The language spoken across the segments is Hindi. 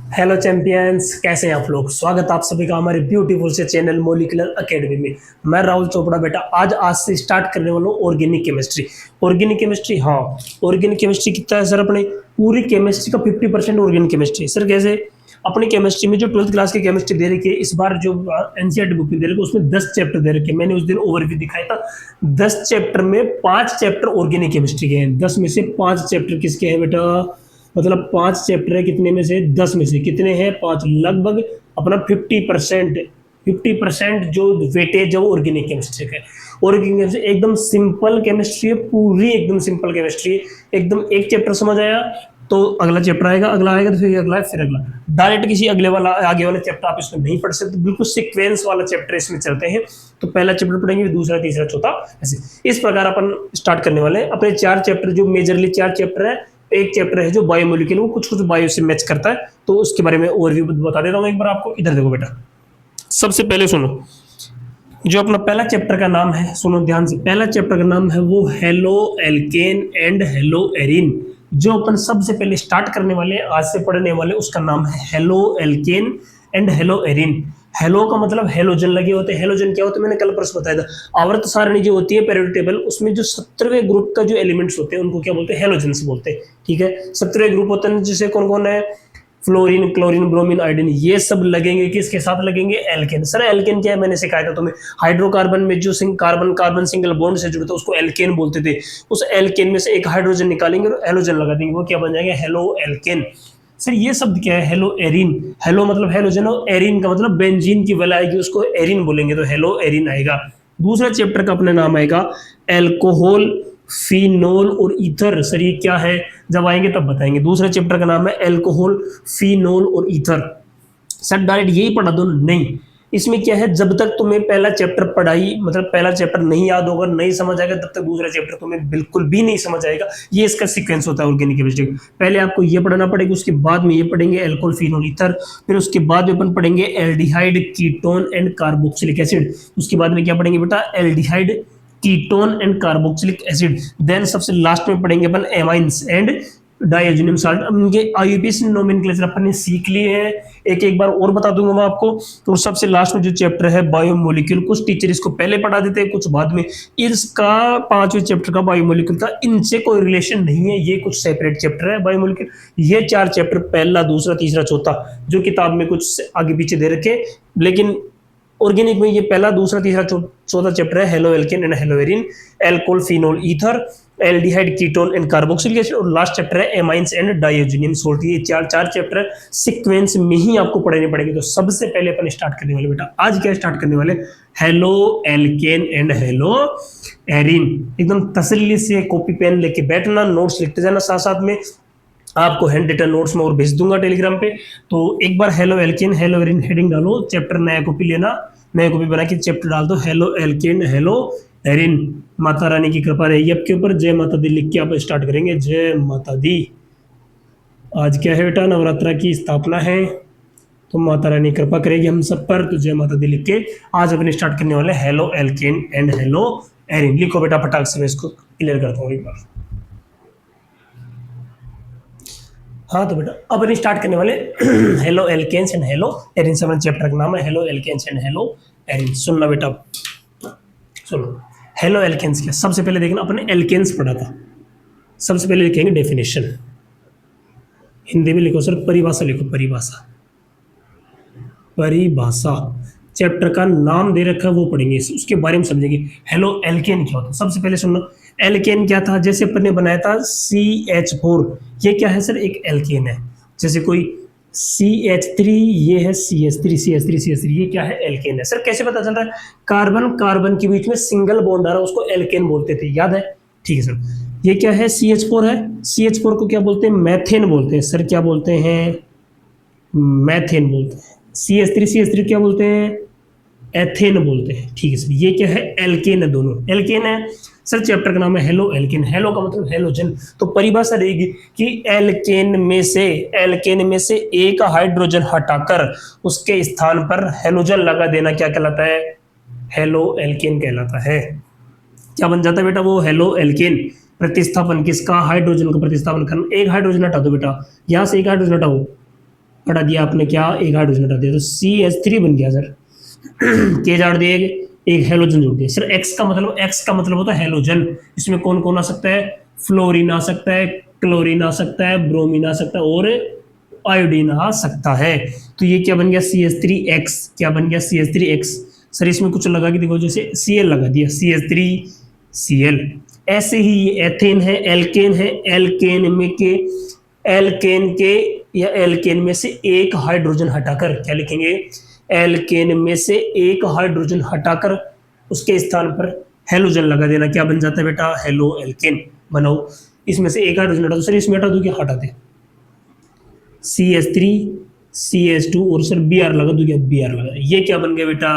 हेलो चैंपियंस, कैसे हैं आप लोग। स्वागत है आप सभी का हमारे ब्यूटीफुल से चैनल मॉलिक्यूलर एकेडमी में। मैं राहुल चोपड़ा बेटा आज से स्टार्ट करने वाला हूँ ऑर्गेनिक केमिस्ट्री। ऑर्गेनिक केमिस्ट्री, हाँ, ऑर्गेनिक केमिस्ट्री कितना है सर अपने पूरी केमिस्ट्री का 50% ऑर्गेनिक केमिस्ट्री। सर कैसे? अपनी केमिस्ट्री में जो 12th क्लास की केमिस्ट्री दे रखी है, इस बार जो एनसीईआरटी बुक में दे रखी है उसमें 10 चैप्टर दे रखे हैं। मैंने उस दिन ओवरव्यू दिखाया था। 10 चैप्टर में 5 चैप्टर ऑर्गेनिक केमिस्ट्री के हैं। 10 में से 5 चैप्टर किसके हैं बेटा? मतलब 5 चैप्टर है, कितने में से? 10 में से कितने हैं? 5, लगभग अपना 50%। 50% जो वेटेज है वो ऑर्गेनिक केमिस्ट्री का है। ऑर्गेनिक केमिस्ट्री एकदम सिंपल केमिस्ट्री है, पूरी एकदम सिंपल केमिस्ट्री है। एकदम एक चैप्टर समझ आया तो अगला चैप्टर आएगा, अगला आएगा तो फिर अगला, फिर अगला। डायरेक्ट किसी अगले वाला आगे वाला चैप्टर आप इसमें नहीं पढ़ सकते, बिल्कुल सीक्वेंस वाला चैप्टर इसमें चलते हैं। तो पहला चैप्टर पढ़ेंगे, फिर दूसरा, तीसरा, चौथा, ऐसे इस प्रकार अपन स्टार्ट करने वाले हैं। अपने 4 चैप्टर जो मेजरली 4 चैप्टर है, एक चैप्टर है जो बायोमोलिक्यूल, वो कुछ कुछ बायो से मैच करता है, तो उसके बारे में ओवरव्यू बता देता हूँ एक बार आपको। इधर देखो बेटा, सबसे पहले सुनो, जो अपना पहला चैप्टर का नाम है, सुनो ध्यान से, पहला चैप्टर का नाम है वो halo alkane and hello Erin. जो अपन सबसे पहले स्टार्ट करने वाले, आज से पढ़ने वाले, उसका नाम है halo alkane and hello Erin. Hello का मतलब हेलोजन लगे होते हैं। हेलोजन क्या होते हैं मैंने कल परसों बताया था। आवर्त सारणी जो होती है पेरियोडिक टेबल, उसमें जो 17वें ग्रुप का जो एलिमेंट्स होते हैं उनको क्या बोलते हैं? हेलोजन्स बोलते हैं। ठीक है, 17वें ग्रुप होते हैं, जैसे कौन कौन है? फ्लोरीन, क्लोरीन, ब्रोमीन, आयोडीन, ये सब लगेंगे किसके साथ? लगेंगे एल्केन। सर एल्केन क्या है? मैंने सिखाया था तुम्हें, हाइड्रोकार्बन में जो कार्बन कार्बन सिंगल बॉन्ड से जुड़ता है उसको एल्केन बोलते थे। उस एल्केन में से एक हाइड्रोजन निकालेंगे और हेलोजन लगा देंगे, वो क्या बन जाएगा? Halo alkane. सर ये शब्द क्या है? Hello Erin. हेलो मतलब हेलोजन और एरिन का मतलब बेंजीन की वैल्यू आएगी, उसको एरिन बोलेंगे, तो हेलो एरिन आएगा। दूसरा चैप्टर का अपना नाम आएगा एल्कोहल, फिनोल और ईथर। सर ये क्या है? जब आएंगे तब बताएंगे। दूसरा चैप्टर का नाम है एल्कोहल, फिनोल और ईथर। सर डायरेक्ट यही पढ़ा दो? नहीं, इसमें क्या है, जब तक तुम्हें पहला चैप्टर पढ़ाई, मतलब पहला चैप्टर नहीं याद होगा, नहीं समझ आएगा, तब तक दूसरा चैप्टर तुम्हें बिल्कुल भी नहीं समझ आएगा। ये इसका सीक्वेंस होता है ऑर्गेनिक केमिस्ट्री। पहले आपको ये पढ़ना पड़ेगा, उसके बाद में ये पढ़ेंगे एल्कोहल, फिनोल, ईथर। फिर उसके बाद में अपन पढ़ेंगे aldehyde, ketone and carboxylic acid. उसके बाद में क्या पढ़ेंगे बेटा? Aldehyde, ketone and carboxylic acid. Then सबसे लास्ट में पढ़ेंगे अपन एमाइंस एंड डाइएजुनियम साल्ट। इनके आईयूपीएसी नोमेनक्लेचर अपन ने सीख लिए हैं, एक एक बार और बता दूंगा मैं आपको। तो सबसे लास्ट में जो चैप्टर है बायोमोलिक्यूल, कुछ टीचर इसको पहले पढ़ा देते हैं, कुछ बाद में। इसका 5वें चैप्टर का बायोमोलिक्यूल का इनसे कोई रिलेशन नहीं है, ये कुछ सेपरेट चैप्टर है बायोमोलिक्यूल। ये 4 चैप्टर, पहला, दूसरा, तीसरा, चौथा, जो किताब में कुछ आगे पीछे दे रखे, लेकिन ऑर्गेनिक में ये पहला, दूसरा, तीसरा, चौथा चैप्टर है halo alkane and hello Erin, alcohol, phenol, ether, aldehyde, ketone and carboxylic acid, और लास्ट चैप्टर है एमाइंस एंड डाइएजुनियम सॉल्ट। ये चार चैप्टर सीक्वेंस में ही आपको पढ़ने पड़ेंगे। तो सबसे पहले अपन स्टार्ट करने वाले बेटा, आज क्या स्टार्ट करने वाले? Halo alkane and hello Erin. एकदम तसल्ली से कॉपी पेन लेके बैठना, नोट्स लिखते जाना साथ साथ में। आपको हैंड रिटन नोट्स में और भेज दूंगा टेलीग्राम पे। तो एक बार hello alkane hello arene heading डालो, चैप्टर नया कॉपी लेना, नया कॉपी बना के चैप्टर डाल दो, hello alkane hello Erin. Mata Rani की कृपा रहेगी आपके ऊपर। जय माता दी लिख के आप स्टार्ट करेंगे। जय माता दी। आज क्या है बेटा? नवरात्रा की स्थापना है, तो माता रानी कृपा करेगी हम सब पर। तो जय माता दी लिख के आज अपन स्टार्ट करने वाले halo alkane and hello Erin. लिखो बेटा फटाक से, मैं इसको क्लियर करता हूँ एक बार। हाँ तो बेटा अब अपन स्टार्ट करने वाले haloalkanes and haloarenes. Seven chapter का नाम है haloalkanes and haloarenes. सुनना बेटा, सुनो। हेलो एल्केन्स क्या? सबसे पहले देखना, अपने एल्केन्स पढ़ा था। सबसे पहले लिखेंगे डेफिनेशन, हिंदी में लिखो सर, परिभाषा लिखो, परिभाषा। परिभाषा चैप्टर का नाम दे रखा है, वो पढ़ेंगे, उसके बारे में समझेंगे। हेलो एल्केन क्या होता है सबसे पहले सुनना। एल्केन क्या था? जैसे अपन ने बनाया था CH4, ये क्या है सर? एक एल्केन है। जैसे कोई CH3, ये है CH3, ये क्या है? एल्केन है। सर कैसे पता चल रहा है? कार्बन कार्बन के बीच में सिंगल बॉन्ड आ रहा है, उसको एल्केन बोलते थे, याद है? ठीक है सर। ये क्या है? CH4 है। CH4 को क्या बोलते हैं? मैथेन बोलते हैं। सर क्या बोलते हैं? मैथेन बोलते हैं। CH3 क्या बोलते हैं? एथेन बोलते हैं। ठीक है सर। ये क्या है? एल्केन है, दोनों एल्केन है। सर चैप्टर का नाम है हेलो एल्केन। हेलो का मतलब हेलोजन। तो परिभाषा रहेगी कि एल्केन में से एक हाइड्रोजन हटाकर उसके स्थान पर हेलोजन लगा देना क्या कहलाता है? हेलो एल्केन कहलाता है। क्या बन जाता है बेटा? वो हेलो एल्केन। प्रतिस्थापन किसका? हाइड्रोजन का प्रतिस्थापन करना। एक हाइड्रोजन हटा दो बेटा, यहां से एक हाइड्रोजन हटाओ, हटा दिया आपने क्या, एक हाइड्रोजन हटा दिया तो CH3 बन गया सर। के जोड़ दिए, एक हेलोजन जोड़ दिया सर। एक्स का मतलब होता है हेलोजन। इसमें कौन कौन आ सकता है, फ्लोरीन आ सकता है, क्लोरीन आ सकता है, ब्रोमीन आ सकता है और आयोडीन आ सकता है। तो ये क्या बन गया, CH3X। क्या बन गया, CH3X। सर इसमें कुछ लगा के देखो, जैसे Cl लगा दिया, CH3Cl। ऐसे ही ये एथेन है, एल्केन है, एल्केन के या एल्केन में से एक हाइड्रोजन हटाकर क्या लिखेंगे, एल्केन में से एक हाइड्रोजन हटाकर उसके स्थान पर हेलोजन लगा देना। क्या बन जाता है बेटा, हेलो एल्केन बनाओ। इसमें से एक हाइड्रोजन हटा दो सर, इसमें हटा दो, क्या हटा दे, CH3 CH2 और सर Br लगा दो, क्या Br लगा। ये क्या बन गया बेटा,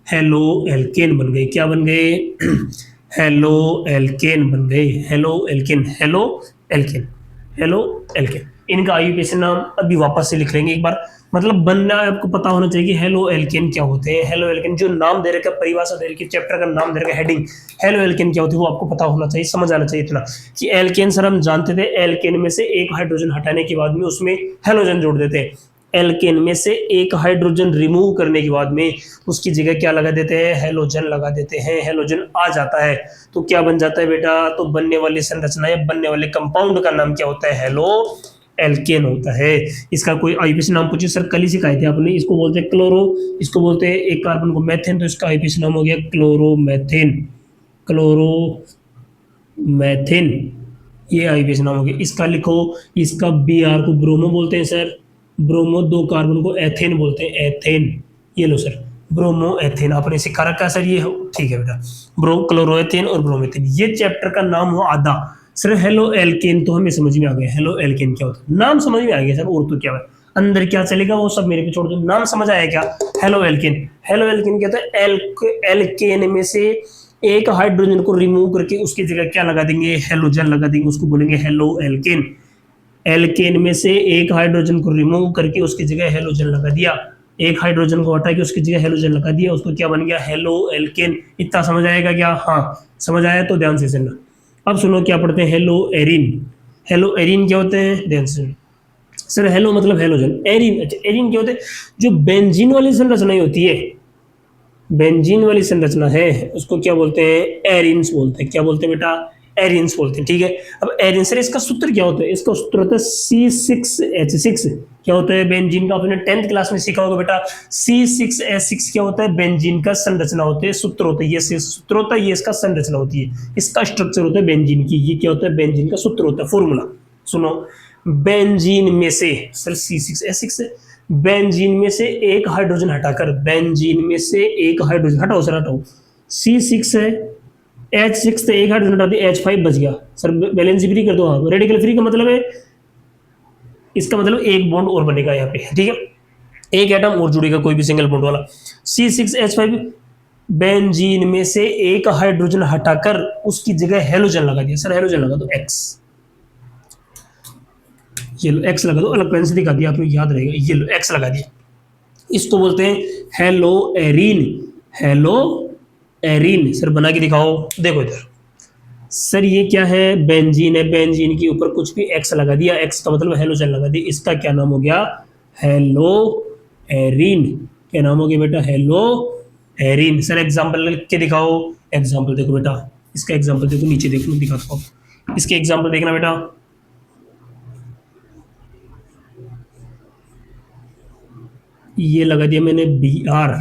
हेलो एल्केन बन गए। क्या बन गए, हेलो एल्केन बन गए, hello alkane, hello alkane, halo alkane. इनका आईयूपीएसी नाम अभी वापस से लिख लेंगे एक बार, मतलब बनना आपको पता होना चाहिए कि हेलो एल्केन क्या होते हैं। हेलो एल्केन जो नाम दे रखा है, परिभाषा दे रखी है, चैप्टर का नाम दे रखा है, हेडिंग हेलो एल्केन क्या होती है वो आपको पता होना चाहिए, समझ आना चाहिए इतना कि एल्केन सर हम जानते थे, एल्केन में से एक हाइड्रोजन हटाने के बाद में उसमें हेलोजन जोड़ देते हैं। एल्केन में से एक हाइड्रोजन रिमूव करने के बाद में उसकी जगह क्या लगा देते हैं, हेलोजन लगा देते हैं। हेलोजन आ जाता है तो क्या बन जाता है बेटा, तो बनने वाली संरचना या बनने वाले कंपाउंड का नाम क्या होता है, हेलो एल्केन होता है। इसका कोई आईपीसी नाम पूछिए सर, कल ही सिखाए थे आपने। इसको बोलते हैं क्लोरो, इसको बोलते हैं एक कार्बन को मैथेन, तो इसका आईपीसी नाम हो गया क्लोरोमेथेन, क्लोरोमेथेन, ये आईपीसी नाम हो गया। इसका लिखो, इसका Br को ब्रोमो बोलते हैं सर, ब्रोमो, दो कार्बन को एथेन बोलते हैं, एथेन। ये लो सर, ब्रोमो एथेन आपने सिखा रखा है सर, ये ठीक है बेटा, क्लोरोएथेन और ब्रोमेथेन। ये चैप्टर का नाम हो आधा सर। हेलो एल्केन तो हमें समझ में आ गया, हेलो एल्केन क्या होता है, नाम समझ में आ गया सर, और तो क्या है अंदर क्या चलेगा वो सब मेरे पे छोड़ दो, नाम समझ आया क्या, हेलो एल्केन। हेलो एल्केन क्या होता है, एल्केन में से एक हाइड्रोजन को रिमूव करके उसकी जगह क्या लगा देंगे, हेलोजन लगा देंगे, उसको बोलेंगे हेलो एल्केन। एल्केन में से एक हाइड्रोजन को रिमूव करके उसकी जगह हेलोजन लगा दिया, एक हाइड्रोजन को हटा के उसकी जगह हेलोजन लगा दिया, उसको क्या बन गया, हेलो एल्केन। इतना समझ आएगा क्या, हाँ समझ आया तो ध्यान से सुनना। अब सुनो क्या पढ़ते हैं, हेलो एरिन। हेलो एरिन क्या होते हैं, ध्यान से सर, हेलो मतलब हेलोजन, एरिन, अच्छा एरिन क्या होते हैं, जो बेंजीन वाली संरचना होती है, बेंजीन वाली संरचना है उसको क्या बोलते हैं, एरिन्स बोलते हैं। क्या बोलते हैं बेटा, एरिन्स बोलते हैं, ठीक है। अब एरिन सर इसका सूत्र क्या होता है, इसका सूत्र होता है C6H6। क्या होता है बेंजीन का, आपने 10th क्लास में सीखा होगा बेटा, C6H6 क्या होता है, बेंजीन का संरचना होता है, सूत्र होता है, ये सूत्र होता है, ये इसका संरचना होती है, इसका स्ट्रक्चर होता है बेंजीन की। ये क्या होता है, बेंजीन का सूत्र होता है, फॉर्मूला सुनो। बेंजीन में से सर C6H6 बेंजीन में से एक हाइड्रोजन हटाकर, बेंजीन में से एक हाइड्रोजन हटाओ सर, हटाओ, C6 है, H6 से एक हाइड्रोजन हटा दिया, H5 बच गया सर, वैलेंसी फ्री कर दो। हाँ रेडिकल फ्री का मतलब है, इसका मतलब एक बॉन्ड और बनेगा यहाँ पे, ठीक है, एक एटम और जुड़ेगा, कोई भी सिंगल बॉन्ड वाला। C6H5 बेंजीन में से एक हाइड्रोजन हटाकर उसकी जगह हेलोजन लगा दिया सर, हेलोजन लगा दो X, ये लो X लगा दो, अलग पेन से दिखा दिया आपको याद रहेगा, ये लो X लगा दिया। इसको बोलते हैं hello arene, hello arene. Sir बना के दिखाओ, देखो इधर सर, ये क्या है, बेंजीन है, बेंजीन के ऊपर कुछ भी X लगा दिया, X का मतलब हेलोजन लगा दिया, इसका क्या नाम हो गया, हेलो एरीन। क्या नाम हो गया बेटा, हेलो एरीन। सर एग्जाम्पल लिख के दिखाओ, एग्जाम्पल देखो बेटा, इसका एग्जाम्पल देखो, नीचे देखो दिखाता हूँ, इसके एग्जाम्पल देखना बेटा। ये लगा दिया मैंने Br,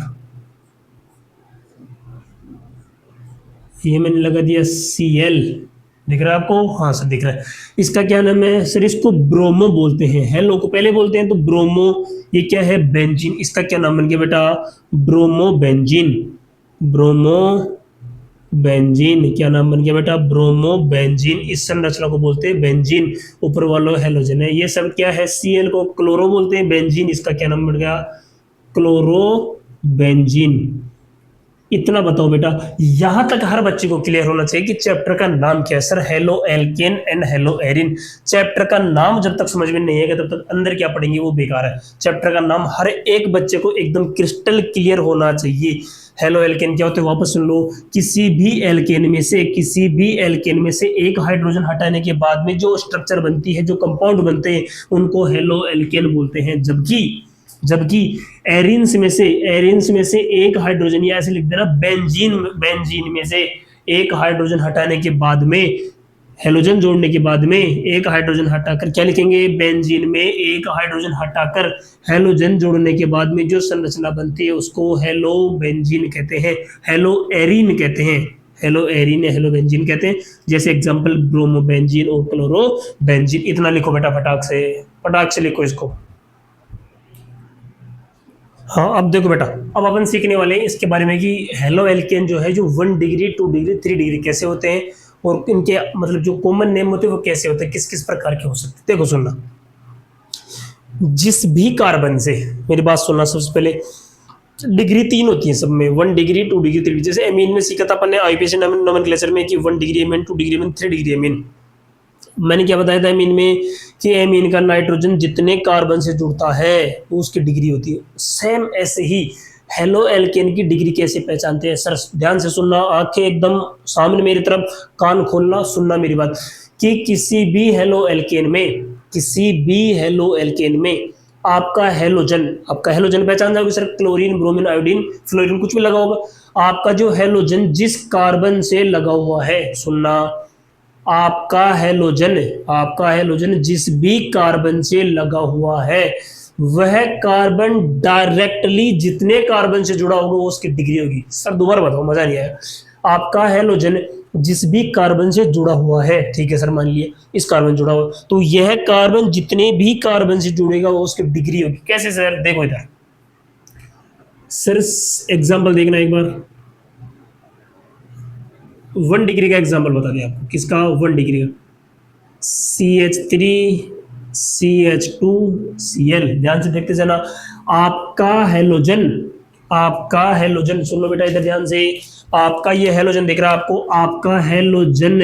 ये मैंने लगा दिया Cl, दिख रहा है आपको, हाँ सर दिख रहा है। इसका क्या नाम है सर, इसको ब्रोमो बोलते हैं, हेलो को पहले बोलते हैं तो ब्रोमो। ये क्या है, बेंजीन, इसका क्या नाम बन गया बेटा, ब्रोमो बेंजीन, ब्रोमो बेंजीन। क्या नाम बन गया बेटा, ब्रोमो बेंजीन। इस संरचना को बोलते हैं बेंजीन, ऊपर वाला हेलोजन है। ये सब क्या है, Cl को क्लोरो बोलते हैं, बेंजीन, इसका क्या नाम बन गया, क्लोरो बेंजीन। इतना बताओ बेटा, यहां तक हर बच्चे को क्लियर होना चाहिए कि चैप्टर का नाम क्या है sir, halo alkane and hello Erin. Chapter का नाम जब तक समझ में नहीं आएगा तब तक अंदर क्या पढ़ेंगे वो बेकार है। चैप्टर का नाम हर एक बच्चे को एकदम क्रिस्टल क्लियर होना चाहिए। हेलो एल्केन क्या होते हैं वापस सुन लो, किसी भी एल्केन में से एक हाइड्रोजन हटाने के बाद में जो स्ट्रक्चर बनती है, जो कंपाउंड बनते हैं, उनको हेलो एल्केन बोलते हैं। जबकि जबकि एरिन्स में से एक हाइड्रोजन, या ऐसे लिख देना बेंजीन में से एक हाइड्रोजन हटाने के बाद में, हेलोजन जोड़ने के बाद में एक हाइड्रोजन हटाकर, क्या लिखेंगे, बेंजीन में एक हाइड्रोजन हटाकर हेलोजन जोड़ने के बाद में जो संरचना बनती है उसको हेलो बेंजीन कहते हैं, हेलो एरीन कहते हैं, हेलो एरीन या हेलो बेंजीन कहते हैं। जैसे एग्जांपल ब्रोमो बेंजीन और क्लोरो बेंजीन। इतना लिखो बेटा, फटाक से लिखो इसको। हाँ अब देखो बेटा, अब अपन सीखने वाले हैं इसके बारे में कि हेलो एल्केन जो है, जो 1 डिग्री 2 डिग्री 3 डिग्री कैसे होते हैं, और इनके मतलब जो कॉमन नेम होते हैं वो कैसे होते हैं, किस किस प्रकार के हो सकते हैं। देखो सुनना, जिस भी कार्बन से, मेरी बात सुनना सबसे पहले, डिग्री 3 होती है सब में, 1 डिग्री 2 डिग्री 3 डिग्री। जैसे एमीन में सीखा था अपन ने आईपीएसी नोमेनक्लेचर में कि 1 degree amine, 2 degree amine, 3 degree amine. मैंने क्या बताया था एमीन में कि एमीन का नाइट्रोजन जितने कार्बन से जुड़ता है वो उसकी डिग्री होती है। सेम ऐसे ही हेलो एल्केन की डिग्री कैसे पहचानते हैं। सर ध्यान से सुनना, आंखें एकदम सामने मेरी तरफ, कान खोलना, सुनना मेरी बात, कि किसी भी हेलो एल्केन में आपका हेलोजन पहचान जाओगे sir, chlorine, bromine, iodine, fluorine, कुछ भी लगा होगा। आपका जो हेलोजन जिस कार्बन से लगा हुआ है, सुनना, आपका हेलोजन जिस भी कार्बन से लगा हुआ है, वह कार्बन डायरेक्टली जितने कार्बन से जुड़ा होगा वो उसकी डिग्री होगी। सर दोबारा बताओ, मजा नहीं आया। आपका हेलोजन जिस भी कार्बन से जुड़ा हुआ है, ठीक है सर, मान लिया इस कार्बन जुड़ा हुआ, तो यह कार्बन जितने भी कार्बन से जुड़ेगा वो उसकी डिग्री होगी। कैसे सर, देखो इधर सर एग्जाम्पल देखना एक बार। 1 डिग्री का एग्जाम्पल बता दिया आपको, किसका, 1 डिग्री का, CH3 CH2 Cl। ध्यान से देखते जाना, आपका हेलोजन सुन लो बेटा इधर ध्यान से, आपका ये हेलोजन दिख रहा है आपको, आपका हेलोजन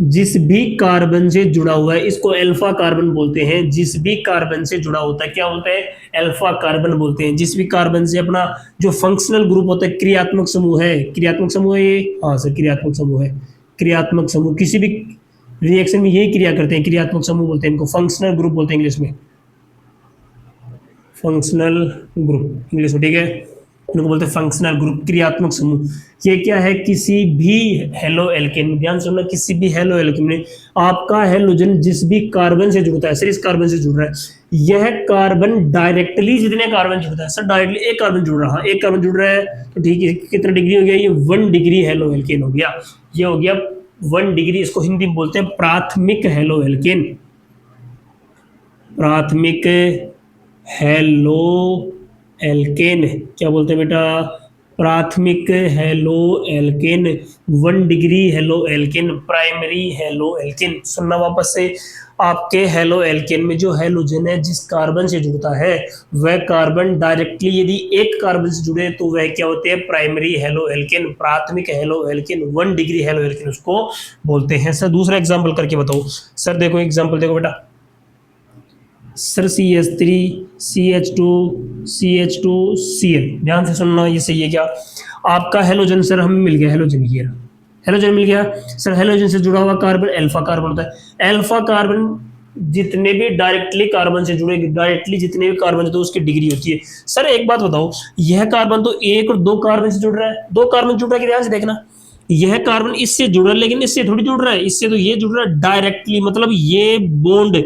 जिस भी कार्बन से जुड़ा हुआ है, इसको अल्फा कार्बन बोलते हैं। जिस भी कार्बन से जुड़ा होता है क्या बोलते हैं, अल्फा कार्बन बोलते हैं। जिस भी कार्बन से अपना जो फंक्शनल ग्रुप होता है, क्रियात्मक समूह है ये, हाँ सर क्रियात्मक समूह किसी भी रिएक्शन में यही क्रिया करते हैं, क्रियात्मक समूह बोलते हैं इनको, फंक्शनल ग्रुप बोलते हैं इंग्लिश में, फंक्शनल ग्रुप इंग्लिश में, ठीक है, इनको बोलते हैं फंक्शनल ग्रुप, क्रियात्मक समूह। ये क्या है, किसी भी हेलो एल्केन, ध्यान सुनना, किसी भी हेलो एल्केन में आपका हेलोजन जिस भी कार्बन से जुड़ता है, सर इस कार्बन से जुड़ रहा है, यह कार्बन डायरेक्टली जितने कार्बन जुड़ता है, सर डायरेक्टली एक कार्बन जुड़ रहा है, एक कार्बन जुड़ रहा है, तो ठीक है, कितना डिग्री हो गया, ये 1 डिग्री हेलो एल्केन हो गया, ये हो गया 1 डिग्री। इसको हिंदी में बोलते हैं प्राथमिक हेलो एल्केन, प्राथमिक हेलो एल्केन, क्या बोलते हैं बेटा, प्राथमिक halo alkane, 1 degree halo alkane, primary halo alkane. सुनना वापस से, आपके हेलो एल्केन में जो हेलोजन है जिस कार्बन से जुड़ता है, वह कार्बन डायरेक्टली यदि एक कार्बन से जुड़े तो वह क्या होते हैं, प्राइमरी हेलो एल्केन, प्राथमिक halo alkane, 1 degree halo alkane उसको बोलते हैं। सर दूसरा एग्जाम्पल करके बताओ। सर देखो एग्जाम्पल देखो बेटा, sir CH3 CH2 CH2 Cl, ध्यान से सुनना, ये सही है क्या, आपका हेलोजन सर हमें मिल गया, हेलोजन मिल गया सर, हेलोजन से जुड़ा हुआ कार्बन अल्फा कार्बन होता है। अल्फा कार्बन जितने भी डायरेक्टली कार्बन से जुड़े, डायरेक्टली जितने भी कार्बन होते हैं उसकी डिग्री होती है। सर एक बात बताओ, यह कार्बन तो 1 और 2 कार्बन से जुड़ रहा है, 2 कार्बन जुड़ रहा है, ध्यान से देखना, यह कार्बन इससे जुड़ रहा है, लेकिन इससे थोड़ी जुड़ रहा है, इससे तो ये जुड़ रहा है डायरेक्टली, मतलब ये बॉन्ड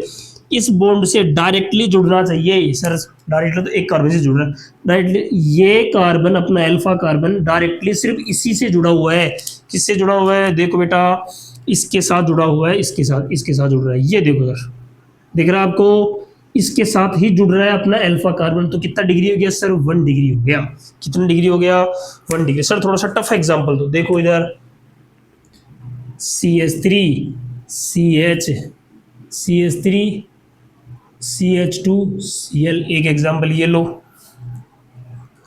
इस बॉन्ड से डायरेक्टली जुड़ना चाहिए। सर डायरेक्टली तो एक कार्बन से जुड़ रहा है, डायरेक्टली ये कार्बन अपना अल्फा कार्बन डायरेक्टली सिर्फ इसी से जुड़ा हुआ है। किससे जुड़ा हुआ है, देखो बेटा, इसके साथ जुड़ा हुआ है, इसके साथ जुड़ रहा है, ये देखो सर, दिख रहा है आपको, इसके साथ ही जुड़ रहा है अपना अल्फा कार्बन। तो कितना डिग्री हो गया सर, 1 डिग्री हो गया। कितना डिग्री हो गया, 1 डिग्री। सर थोड़ा सा टफ एग्जाम्पल दो, देखो इधर CH3 CH2 Cl, एक एग्जाम्पल ये लो,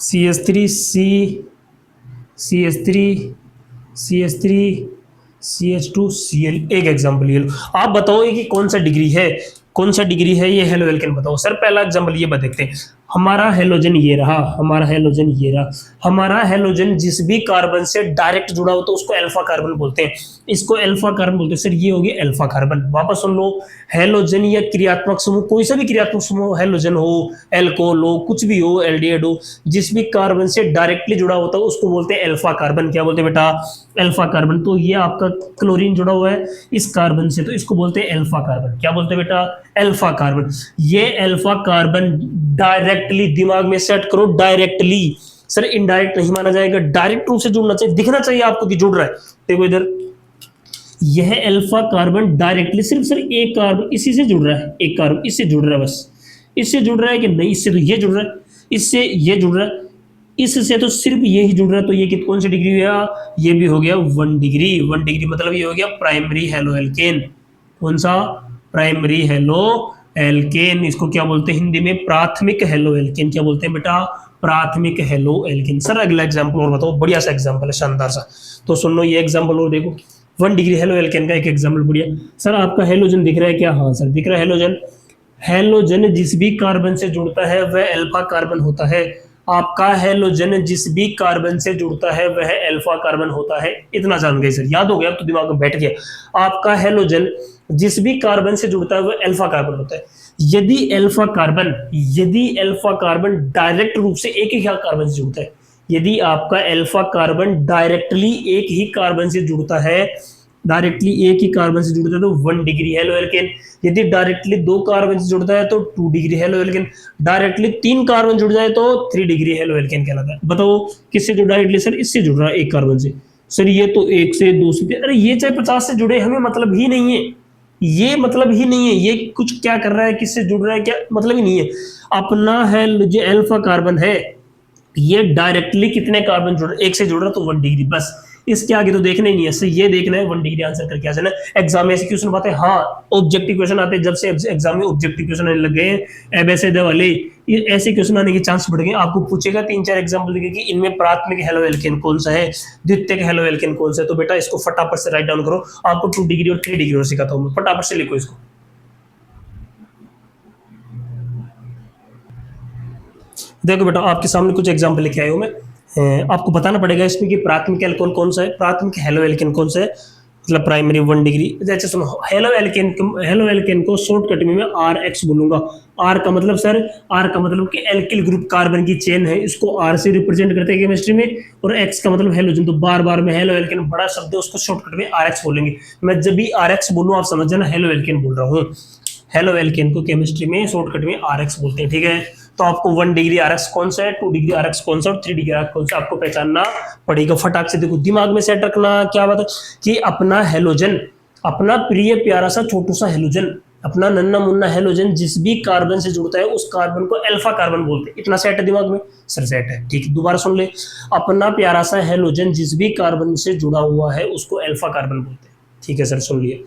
CH3 CH2 Cl, एक एग्जाम्पल ये लो। आप बताओ कि कौन सा डिग्री है ये हेलो एल्केन, बताओ। सर पहला एग्जाम्पल ये देखते हैं, हमारा हेलोजन ये रहा, हमारा हेलोजन ये रहा। हमारा हेलोजन जिस भी कार्बन से डायरेक्ट जुड़ा हो तो उसको अल्फा कार्बन बोलते हैं, इसको अल्फा कार्बन बोलते हैं। सर ये हो गया अल्फा कार्बन। वापस सुन लो, हेलोजन या क्रियात्मक समूह, कोई सा भी क्रियात्मक समूह, हेलोजन हो, एल्कोहल हो, कुछ भी हो, एल्डिहाइड हो, जिस भी कार्बन से डायरेक्टली जुड़ा होता है उसको बोलते हैं अल्फा कार्बन। क्या बोलते हैं बेटा? Alpha carbon. तो ये आपका क्लोरीन जुड़ा हुआ है इस कार्बन से, तो इसको बोलते हैं अल्फा कार्बन। क्या बोलते हैं बेटा? Alpha carbon. ये अल्फा कार्बन डायरेक्टली, दिमाग में सेट करो, डायरेक्टली। सर इनडायरेक्ट नहीं माना जाएगा, डायरेक्ट रूप से जुड़ना चाहिए, दिखना चाहिए आपको कि जुड़ रहा है। देखो इधर, यह अल्फा कार्बन डायरेक्टली सिर्फ सर एक कार्बन इसी से जुड़ रहा है, एक कार्बन इससे जुड़ रहा है, बस इससे जुड़ रहा है कि नहीं? इससे तो ये जुड़ रहा है, इससे ये जुड़ रहा है, इससे तो सिर्फ ये ही जुड़ रहा है। तो ये कौन सी डिग्री हुआ? ये भी हो गया 1 डिग्री। 1 डिग्री मतलब ये हो गया प्राइमरी हेलो एल्केन। कौन सा? Primary halo alkane. इसको क्या बोलते हैं हिंदी में? प्राथमिक हेलो एल्केन। क्या बोलते हैं बेटा? प्राथमिक हेलो एल्केन। सर अगला एग्जाम्पल और बताओ, बढ़िया सा एग्जाम्पल है, शानदार सा। तो सुन लो ये एग्जाम्पल और देखो, 1 डिग्री हेलो एल्केन का एक एग्जाम्पल बढ़िया। सर आपका हेलोजन दिख रहा है क्या? हाँ सर दिख रहा है हेलोजन। हेलोजन जिस भी कार्बन से जुड़ता है वह अल्फा कार्बन होता है। आपका हेलोजन जिस भी कार्बन से जुड़ता है वह अल्फा कार्बन होता है। इतना जान गए सर, याद हो गया, अब तो दिमाग में बैठ गया। आपका हेलोजन जिस भी कार्बन से जुड़ता है वह अल्फा कार्बन होता है। यदि अल्फा कार्बन डायरेक्ट रूप से एक ही कार्बन से जुड़ता है, यदि आपका अल्फा कार्बन डायरेक्टली एक ही कार्बन से जुड़ता है, डायरेक्टली एक ही कार्बन से जुड़ता है तो 1 डिग्री हेलो एल्केन। यदि डायरेक्टली 2 कार्बन से जुड़ता है तो 2 degree halo alkane. Directly 3 carbon जुड़ जाए तो 3 डिग्री हेलो एल्केन कहलाता है। बताओ किससे जुड़ डायरेक्टली? सर इससे जुड़ रहा है, एक कार्बन से। सर ये तो 1 से 2 से, अरे ये चाहे 50 से जुड़े, हमें मतलब ही नहीं है, ये मतलब ही नहीं है, ये कुछ क्या कर रहा है, किससे जुड़ रहा है, क्या मतलब ही नहीं है। अपना है जो अल्फा कार्बन है, ये डायरेक्टली कितने कार्बन जुड़ रहे? 1 से जुड़ रहा तो 1 डिग्री, बस। इसके आगे तो देखना ही नहीं है, ये देखना है 1 डिग्री आंसर करके आ जाना। एग्जाम में ऐसे क्वेश्चन आते हैं, हाँ ऑब्जेक्टिव क्वेश्चन आते हैं, जब से एग्जाम में ऑब्जेक्टिव क्वेश्चन आने लग गए हैं एबीसीडी वाले, ये ऐसे क्वेश्चन आने के चांस बढ़ गए। आपको पूछेगा 3-4 एग्जाम्पल देगा कि इनमें प्राथमिक हेलो एल्केन कौन सा है, द्वितीयक हेलो एल्केन कौन सा है। तो बेटा इसको फटाफट से राइट डाउन करो। आपको 2 डिग्री और 3 डिग्री और सिखाता हूँ मैं, फटाफट से लिखो इसको। देखो बेटा आपके सामने कुछ एग्जाम्पल लेके आया हूँ मैं। आपको बताना पड़ेगा इसमें कि प्राथमिक एल्कोहल कौन सा है, प्राथमिक हेलो एल्केन कौन सा है, मतलब प्राइमरी 1 डिग्री। जैसे सुनो, हेलो एल्केन को शॉर्टकट में मैं RX बोलूंगा। आर का मतलब सर, आर का मतलब कि एल्किल ग्रुप कार्बन की चेन है, इसको आर से रिप्रेजेंट करते हैं केमिस्ट्री में। और एक्स का मतलब हेलोजन, तो बार बार में हेलो एल्केन बड़ा शब्द है, उसको शॉर्टकट में RX बोलेंगे। मैं जब भी RX बोलूँ आप समझ जाना हेलो एल्केन बोल रहा हूँ। हेलो एल्केन को केमिस्ट्री में शॉर्टकट में RX बोलते हैं, ठीक है। तो आपको 1 डिग्री RX कौन सा है, 2 डिग्री RX कौन सा और 3 डिग्री RX कौन सा आपको पहचानना पड़ेगा। फटाक से देखो, दिमाग में सेट रखना। क्या बात है कि अपना हेलोजन, अपना प्रिय प्यारा सा छोटू सा हेलोजन, अपना नन्ना मुन्ना हेलोजन जिस भी कार्बन से जुड़ता है उस कार्बन को अल्फा कार्बन बोलते हैं। इतना सेट है दिमाग में? सर सेट है, ठीक। दोबारा सुन ले, अपना प्यारा सा हेलोजन जिस भी कार्बन से जुड़ा हुआ है उसको अल्फा कार्बन बोलते हैं, ठीक है सर। सुन लिए,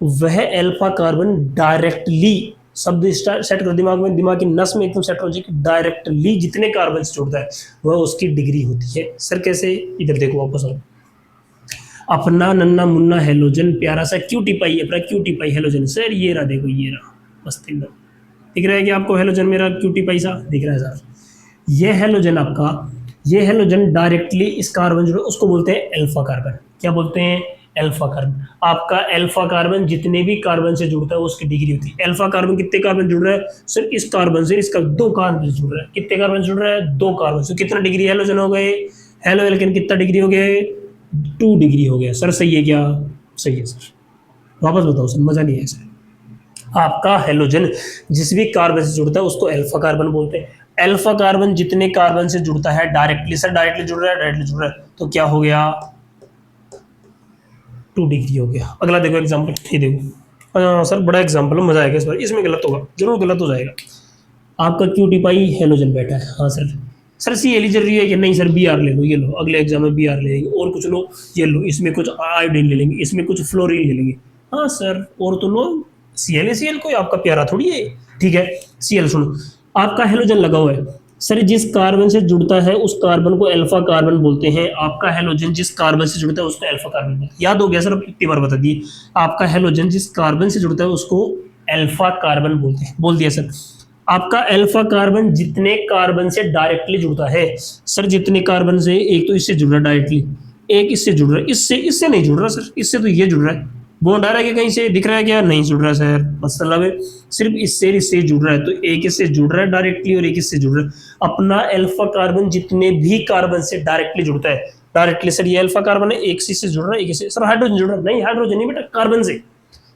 वह अल्फा कार्बन डायरेक्टली, शब्द सेट कर दिमाग में, दिमाग की नस में एकदम सेट हो जाए कि डायरेक्टली जितने कार्बन से जुड़ता है वह उसकी डिग्री होती है। सर कैसे? इधर देखो वापस आओ। अपना नन्ना मुन्ना हेलोजन प्यारा सा क्यूटी पाई है, अपना क्यूटी पाई हेलोजन। सर ये रहा, देखो ये रहा, मस्त एकदम दिख रहा है कि आपको हेलोजन मेरा क्यूटी पाई सा दिख रहा है सर। ये हेलोजन आपका, ये हेलोजन डायरेक्टली इस कार्बन जुड़े उसको बोलते हैं अल्फा कार्बन। क्या बोलते हैं? Alpha carbon. आपका अल्फा कार्बन जितने भी कार्बन से जुड़ता है उसकी डिग्री होती है। अल्फा कार्बन कितने कार्बन जुड़ रहा है? सर इस कार्बन से, इसका 2 कार्बन से जुड़ रहा है। कितने कार्बन जुड़ रहा है? 2 कार्बन से। कितना डिग्री हेलोजन हो गए? हेलो एल्केन कितना डिग्री हो गए? 2 डिग्री हो गया। सर सही है क्या? सही है सर। वापस बताओ सर, मजा नहीं है सर। आपका हेलोजन जिस भी कार्बन से जुड़ता है उसको अल्फा कार्बन बोलते हैं। अल्फा कार्बन जितने कार्बन से जुड़ता है डायरेक्टली, सर डायरेक्टली जुड़ रहा है, डायरेक्टली जुड़ रहा है, तो क्या हो गया? 2 डिग्री हो गया। अगला देखो एग्जाम्पल, ये देखो। सर बड़ा एग्जाम्पल है, मजा आएगा इस बार। इसमें गलत होगा, जरूर गलत हो जाएगा। आपका क्यूटी पाई हेलोजन बैठा है, हाँ सर। सर CL जरूरी है कि नहीं? सर Br ले लो, ये लो, अगले एग्जाम में Br ले लेंगे। और कुछ लो, ये लो, इसमें कुछ आयोडीन ले लेंगे, इसमें कुछ फ्लोरीन ले लेंगे। हाँ सर, और तो लो, CL कोई आपका प्यारा थोड़ी है, ठीक है। Cl सुनो, आपका हेलोजन लगा हुआ है, सर जिस कार्बन से जुड़ता है उस कार्बन को अल्फा कार्बन बोलते हैं। आपका हेलोजन जिस कार्बन से जुड़ता है उसको अल्फा कार्बन बोलते हैं। याद हो गया सर? अब कितनी बार बता दिए। आपका हेलोजन जिस कार्बन से जुड़ता है उसको अल्फा कार्बन बोलते हैं, बोल दिया सर। आपका अल्फा कार्बन जितने कार्बन से डायरेक्टली जुड़ता है, सर जितने कार्बन से, एक तो इससे जुड़ रहा है डायरेक्टली, एक इससे जुड़ रहा है, इससे इससे नहीं जुड़ रहा सर, इससे तो ये जुड़ रहा है। बॉन्ड आ रहा है क्या कहीं से, दिख रहा है क्या, नहीं जुड़ रहा सर, मतलब है सिर्फ इससे जुड़ रहा है, तो एक इससे जुड़ रहा है डायरेक्टली और एक इससे जुड़ रहा है। अपना अल्फा कार्बन जितने भी कार्बन से डायरेक्टली जुड़ता है, डायरेक्टली सर ये अल्फा कार्बन है, एक से जुड़ रहा है, एक से, सर हाइड्रोजन जुड़ रहा है, नहीं हाइड्रोजन नहीं बेटा, कार्बन से,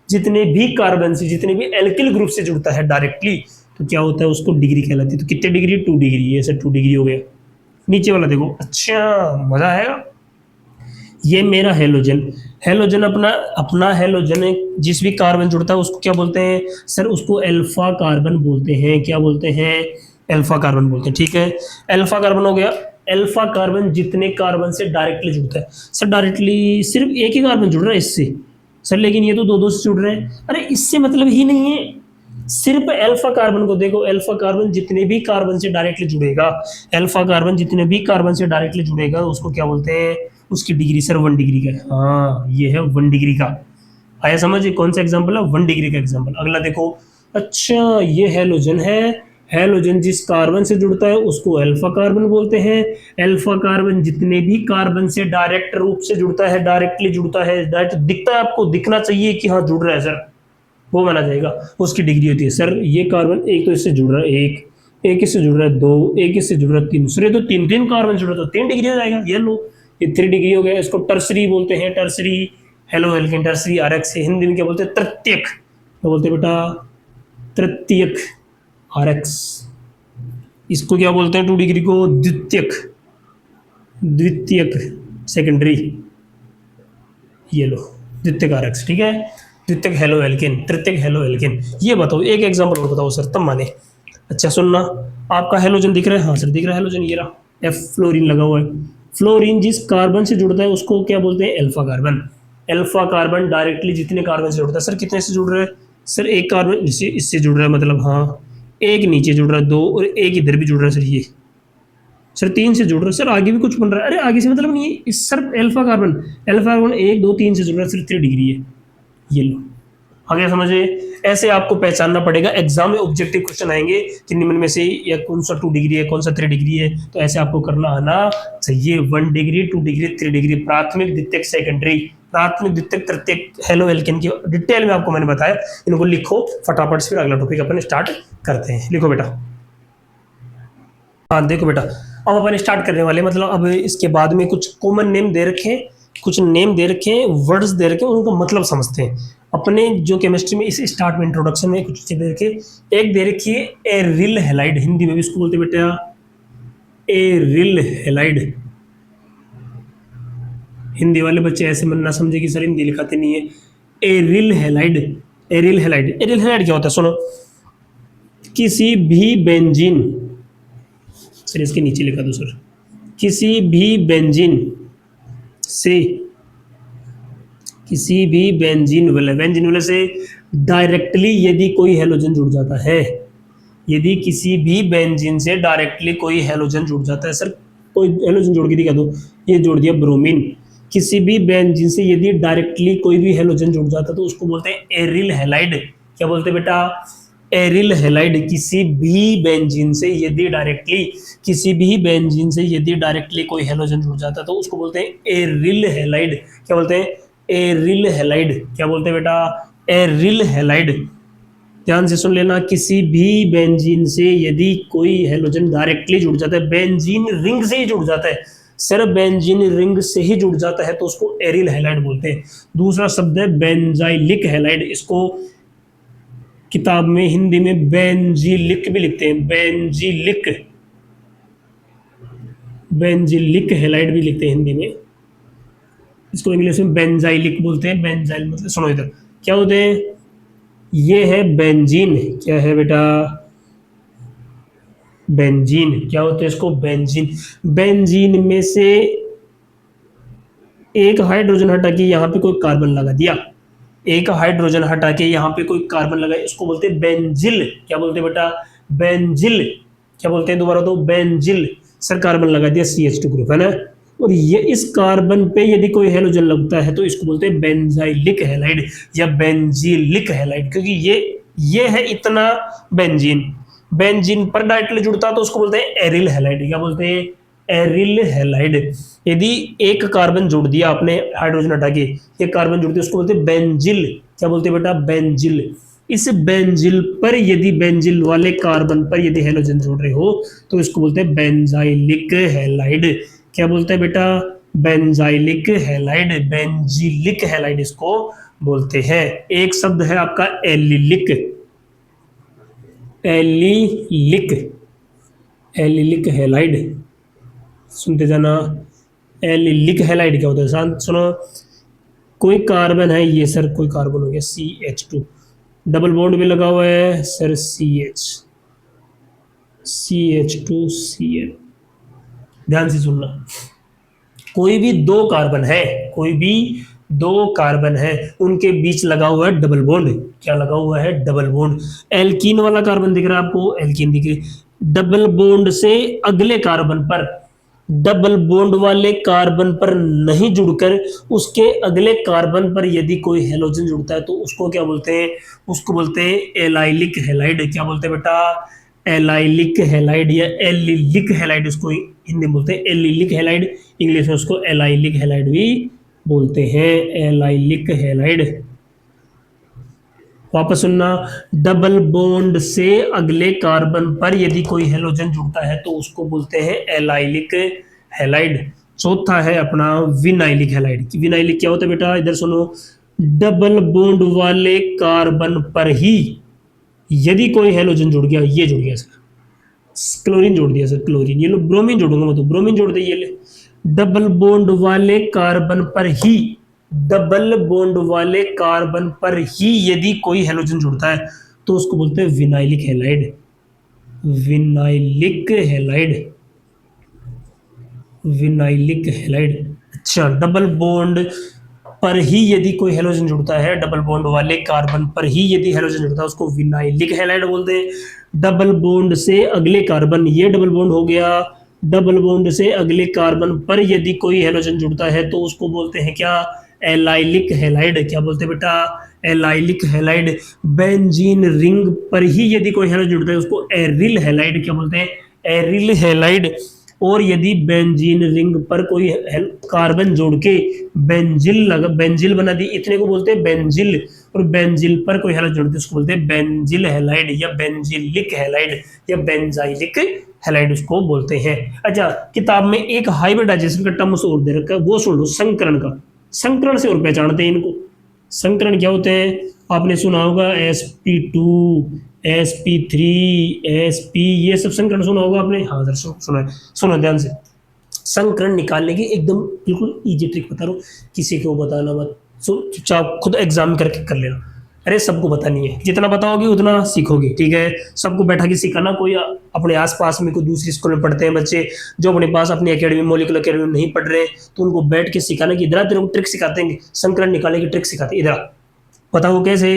जितने भी कार्बन से, जितने भी एल्किल ग्रुप से जुड़ता है डायरेक्टली, तो क्या होता है, उसको डिग्री कहलाती है। तो कितने डिग्री, 2 डिग्री, ये सर 2 डिग्री हो गया। नीचे वाला देखो, अच्छा मजा आएगा। ये मेरा हेलोजन, हेलोजन अपना हेलोजन जिस भी कार्बन जुड़ता है उसको क्या बोलते हैं सर, उसको अल्फा कार्बन बोलते हैं। क्या बोलते हैं, अल्फा कार्बन बोलते हैं, ठीक है। अल्फा कार्बन हो गया। अल्फा कार्बन जितने कार्बन से डायरेक्टली जुड़ता है, सर डायरेक्टली सिर्फ एक ही कार्बन जुड़ रहा है इससे, सर लेकिन ये तो दो से जुड़ रहे हैं, अरे इससे मतलब ही नहीं है। सिर्फ अल्फा कार्बन को देखो, अल्फा कार्बन जितने भी कार्बन से डायरेक्टली जुड़ेगा, अल्फा कार्बन जितने भी कार्बन से डायरेक्टली जुड़ेगा उसको क्या बोलते हैं, उसकी डिग्री सर 1 डिग्री का है। हाँ ये है 1 डिग्री का, आया समझ, कौन सा एग्जांपल है, 1 डिग्री का एग्जांपल। अगला देखो, अच्छा ये हेलोजन है, हेलोजन जिस कार्बन से जुड़ता है उसको अल्फा कार्बन बोलते हैं। अल्फा कार्बन जितने भी कार्बन से डायरेक्ट रूप से जुड़ता है, डायरेक्टली जुड़ता है, डायरेक्ट दिखता है, आपको दिखना चाहिए कि हाँ जुड़ रहा है सर, वो माना जाएगा, उसकी डिग्री होती है। सर ये कार्बन एक तो इससे जुड़ रहा है, एक इससे जुड़ रहा है 2, एक इससे जुड़ रहा है 3, सर ये तो 3 कार्बन जुड़ रहा है, तो 3 डिग्री हो जाएगा। ये लो, ये 3 डिग्री हो गया। इसको टर्सरी बोलते हैं, tertiary halo alkane, tertiary RX, Hindi में क्या बोलते हैं, तृतीयक, क्या बोलते हैं बेटा, तृतीयक आरएक्स। इसको क्या बोलते हैं 2 डिग्री को, द्वितीयक, द्वितीयक सेकेंडरी, ये लो द्वितीयक आरएक्स, ठीक है, द्वितीयक हेलो एल्केन, तृतीयक हेलो एल्केन। ये बताओ, एक एग्जांपल और बताओ सर, तब माने। अच्छा सुनना, आपका हेलोजन दिख रहा है, हाँ सर दिख रहा है हेलोजन, ये रहा, एफ फ्लोरीन लगा हुआ है। फ्लोरीन जिस कार्बन से जुड़ता है उसको क्या बोलते हैं, alpha carbon. Alpha carbon directly जितने कार्बन से जुड़ता है, सर कितने से जुड़ रहा है, सर एक कार्बन इससे जुड़ रहा है, मतलब हाँ एक नीचे जुड़ रहा है 2, और एक इधर भी जुड़ रहा है सर, ये सर 3 से जुड़ रहा है, सर आगे भी कुछ बन रहा है, अरे आगे से मतलब नहीं है, इस सर अल्फा कार्बन, 1 2 3 से जुड़ रहा है, सिर्फ 3 डिग्री है। ये लो, आगे समझे। ऐसे आपको पहचानना पड़ेगा, एग्जाम में ऑब्जेक्टिव क्वेश्चन आएंगे कि निम्न में से या कौन सा 2 डिग्री है, कौन सा 3 डिग्री है, तो ऐसे आपको करना आना चाहिए। 1 डिग्री, 2 डिग्री, 3 डिग्री, प्राथमिक, द्वितीयक, सेकेंडरी, प्राथमिक, द्वितीयक, तृतीयक हेलो एल्केन की डिटेल में आपको मैंने बताया। इनको लिखो फटाफट से, फिर अगला टॉपिक अपन स्टार्ट करते हैं। लिखो बेटा, हाँ देखो बेटा, अब अपन स्टार्ट करने वाले, मतलब अब इसके बाद में कुछ कॉमन नेम दे रखे, कुछ नेम दे रखे, वर्ड्स दे रखे, उनका मतलब समझते हैं। अपने जो केमिस्ट्री में इस स्टार्ट में इंट्रोडक्शन में कुछ चीजें दे रखी, एक दे रखी है एरिल हैलाइड, हिंदी में भी इसको बोलते बेटा एरिल हैलाइड। हिंदी वाले बच्चे ऐसे मन ना समझे कि सर हिंदी लिखाते नहीं है। Aryl halide, aryl halide, aryl halide क्या होता है, सुनो, किसी भी बेंजीन, सर इसके नीचे लिखा दो सर, किसी भी बेंजीन से, किसी भी बेंजीन वाले से डायरेक्टली यदि कोई हेलोजन जुड़ जाता है, यदि किसी भी बेंजीन से डायरेक्टली कोई हेलोजन जुड़ जाता है, सर कोई हेलोजन जोड़ के दिखा दो, ये जोड़ दिया ब्रोमीन। किसी भी बेंजीन से यदि डायरेक्टली कोई भी हेलोजन जुड़ जाता है तो उसको बोलते हैं एरिल हैलाइड। क्या बोलते हैं बेटा, एरिल हैलाइड। किसी भी बेंजीन से यदि डायरेक्टली, किसी भी बेंजीन से यदि डायरेक्टली कोई हेलोजन जुड़ जाता है तो उसको बोलते हैं एरिल हैलाइड। क्या बोलते हैं, एरिल हैलाइड। क्या बोलते हैं बेटा, एरिल हैलाइड। ध्यान से सुन लेना, किसी भी बेंजीन से यदि कोई हेलोजन डायरेक्टली जुड़ जाता है, बेंजीन रिंग से ही जुड़ जाता है, सिर्फ बेंजीन रिंग से ही जुड़ जाता है तो उसको एरिल हैलाइड बोलते हैं। दूसरा शब्द है बेंजाइलिक हैलाइड, इसको किताब में हिंदी में बेंजीलिक भी लिखते हैं, बेंजीलिक, बेंजीलिक हैलाइड भी लिखते हैं हिंदी में, इसको इंग्लिश में बेंजाइलिक बोलते हैं। बेंजाइल मतलब, सुनो इधर क्या होते हैं, ये है बेंजीन। क्या है बेटा, बेंजीन। क्या होते हैं इसको, बेंजीन। बेंजीन में से एक हाइड्रोजन हटा के यहाँ पे कोई कार्बन लगा दिया, एक हाइड्रोजन हटा के यहाँ पे कोई कार्बन लगा, इसको बोलते हैं बेंजिल। क्या बोलते हैं बेटा, बेंजिल। क्या बोलते हैं दोबारा तो, बेंजिल। सर कार्बन लगा दिया CH2 ग्रुप है ना, और ये इस कार्बन पे यदि कोई हेलोजन लगता है तो इसको बोलते हैं बेंजाइलिक हैलाइड या बेंजीलिक हैलाइड, क्योंकि ये है इतना बेंजीन, बेंजीन पर डायरेक्टली जुड़ता है तो उसको बोलते हैं एरिल हैलाइड। क्या बोलते हैं? Aryl halide. यदि एक कार्बन जोड़ दिया आपने हाइड्रोजन हटा के, एक कार्बन जोड़ दिया, उसको बोलते हैं बेंजिल। क्या बोलते हैं बेटा? बेंजिल। इस बेंजिल पर यदि बेंजिल वाले कार्बन पर यदि हैलोजन जोड़ रहे हो तो इसको बोलते हैं बेंजाइलिक हैलाइड। क्या बोलते हैं बेटा? बेंजाइलिक हैलाइड, बेंजिलिक हैलाइड इसको बोलते हैं। एक शब्द है आपका एलिलिक। एलिलिक, एलिलिक हैलाइड, सुनते जाना। एलिलिक हैलाइड क्या होता है? शांत सुनो। कोई कार्बन है ये सर, कोई कार्बन हो गया CH2, डबल बॉन्ड भी लगा हुआ है सर CH2Cl। ध्यान से सुनना। कोई भी दो कार्बन है, कोई भी दो कार्बन है, उनके बीच लगा हुआ है डबल बॉन्ड। क्या लगा हुआ है? Double bond. एल्कीन वाला कार्बन दिख रहा है आपको? एल्कीन दिख रही। डबल बॉन्ड से अगले कार्बन पर, डबल बॉन्ड वाले कार्बन पर नहीं जुड़कर उसके अगले कार्बन पर यदि कोई हैलोजन जुड़ता है तो उसको क्या बोलते हैं? उसको बोलते हैं एलाइलिक हैलाइड। क्या बोलते हैं बेटा? एलाइलिक हैलाइड या एलिलिक हैलाइड, उसको हिंदी में बोलते हैं एलिलिक हैलाइड, इंग्लिश में उसको एलाइलिक हैलाइड भी बोलते हैं। Allylic halide. वापस सुनना। डबल बॉन्ड से अगले कार्बन पर यदि कोई हैलोजन जुड़ता है तो उसको बोलते हैं एलाइलिक हैलाइड। चौथा है अपना विनाइलिक हैलाइड। विनाइलिक क्या होता है बेटा? इधर सुनो। डबल बॉन्ड वाले कार्बन पर ही यदि कोई हैलोजन जुड़ गया, ये जुड़ गया सर, क्लोरीन जोड़ दिया सर, क्लोरीन, ये लो ब्रोमीन जोड़ूंगा मैं तो, ब्रोमीन जोड़ दे, ये ले। डबल बॉन्ड वाले कार्बन पर ही, डबल बॉन्ड वाले कार्बन पर ही यदि कोई हैलोजन जुड़ता है तो उसको बोलते हैं vinylic halide. Vinylic halide, vinylic halide. अच्छा, डबल बॉन्ड पर ही यदि कोई हैलोजन जुड़ता है, डबल बॉन्ड वाले कार्बन पर ही यदि हैलोजन जुड़ता है उसको विनाइलिक हैलाइड बोलते हैं। डबल बॉन्ड से अगले कार्बन, ये डबल बॉन्ड हो गया, डबल बॉन्ड से अगले कार्बन पर यदि कोई हैलोजन जुड़ता है तो उसको बोलते हैं क्या? Allylic halide. क्या बोलते हैं बेटा? Allylic halide. बेंजीन रिंग पर ही यदि कोई हैलोजन जुड़ता है उसको एरिल हैलाइड। क्या बोलते हैं? Aryl halide. और यदि बेंजीन रिंग पर कोई कार्बन जोड़ के बेंजिल लगा, बेंजिल बना दी, इतने को बोलते हैं बेंजिल। और बेंजिल पर कोई हैलाइड जोड़ते हैं उसको बोलते हैं बेंजिल हैलाइड या बेंजिलिक हैलाइड या बेंजाइलिक हैलाइड उसको बोलते हैं। अच्छा, किताब में एक हाइब्रिडाइजेशन का टर्म्स और दे रखा है, वो सुन लो। संकरण का, संकरण से और पहचानते हैं इनको। संकरण क्या होते हैं? आपने सुना होगा sp2, sp3, sp, ये सब संकरण सुना होगा आपने। हाँ सर सुना है। सुनो ध्यान से। संकरण निकालने की एकदम बिल्कुल इजी ट्रिक बता रहा हूँ, किसी को बताना मत। चुपचाप खुद एग्जाम करके कर लेना। अरे सबको बतानी है, जितना बताओगे उतना सीखोगे, ठीक है? सबको बैठा के सिखाना। कोई अपने आसपास में कोई दूसरी स्कूल में पढ़ते हैं बच्चे जो अपने पास अपनी एकेडमी, मॉलिक्यूलर एकेडमी में नहीं पढ़ रहे, तो उनको बैठ के सिखाना कि इधर तेरे को ट्रिक सिखाते हैं, संकरण निकालने की ट्रिक सिखाते हैं, इधर बताओ कैसे।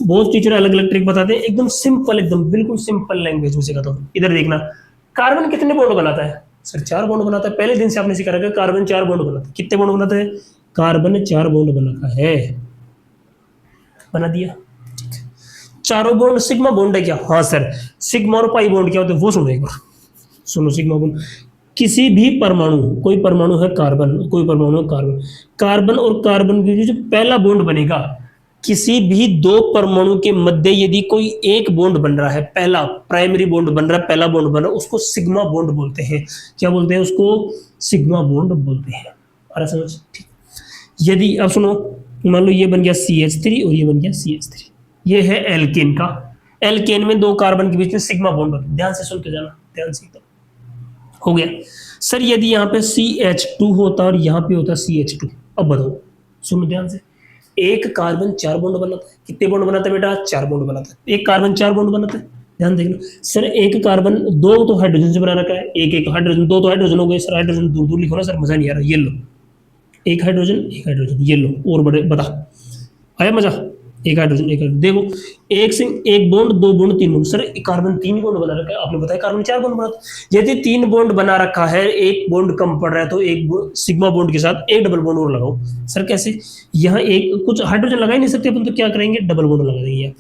बहुत टीचर अलग अलग ट्रिक बताते हैं, एकदम सिंपल, एकदम बिल्कुल सिंपल लैंग्वेज में सिखाता हूँ। इधर देखना, कार्बन कितने बॉन्ड बनाता है? सर 4 बॉन्ड बनाता है। पहले दिन से आपने सिखा रखा है कार्बन 4 बॉन्ड बनाता है। कितने बॉन्ड बनाता है? कार्बन 4 बॉन्ड बनाता है। बना दिया, चारों बॉन्ड सिग्मा बॉन्ड है क्या? हाँ सर। सिग्मा और पाई बॉन्ड क्या होते हैं वो सुनो एक बार। सुनो, सिग्मा बॉन्ड किसी भी परमाणु, कोई परमाणु है कार्बन, कोई परमाणु है कार्बन, कार्बन और कार्बन के बीच जो पहला बॉन्ड बनेगा, किसी भी दो परमाणु के मध्य यदि कोई एक बॉन्ड बन रहा है, पहला प्राइमरी बॉन्ड बन रहा है, पहला बॉन्ड बन रहा है, उसको सिग्मा बॉन्ड बोलते हैं। क्या बोलते हैं उसको? सिग्मा बॉन्ड बोलते हैं। अरे समझ, ठीक। यदि अब सुनो, मान लो ये बन गया CH3 और ये बन गया CH3, ये है एल्केन का। एल्केन में दो कार्बन के बीच में सिग्मा बॉन्ड होता है। ध्यान से सुनते जाना, ध्यान से एकदम। हो गया सर। यदि यहाँ पे CH2 होता और यहाँ पे होता CH2, अब बताओ, सुनो ध्यान से। एक कार्बन 4 बॉन्ड बनाता है। कितने बॉन्ड बनाता है बेटा? 4 बॉन्ड बनाता है। एक कार्बन 4 बॉन्ड बनाता है। ध्यान देखना सर। एक कार्बन, दो तो हाइड्रोजन से बना रखा है, एक एक हाइड्रोजन, दो तो हाइड्रोजन हो गए सर। हाइड्रोजन दूर दूर लिखो ना सर, मजा नहीं आ रहा। ये लो, एक हाइड्रोजन, एक हाइड्रोजन, ये लो। और बड़े बता, आया मजा? एक हाइड्रोजन, एक हाइड्रोजन। देखो, एक से एक बॉन्ड, दो बॉन्ड, तीन बॉन्ड। सर कार्बन 3 बॉन्ड बना रखा है, आपने बताया कार्बन 4 बॉन्ड बनाता है। यदि 3 बॉन्ड बना रखा है, एक बॉन्ड कम पड़ रहा है, तो एक सिग्मा बॉन्ड के साथ एक डबल बॉन्ड और लगाओ। सर कैसे? यहाँ एक कुछ हाइड्रोजन लगा ही नहीं सकते अपन, तो क्या करेंगे? डबल बॉन्ड लगा देंगे।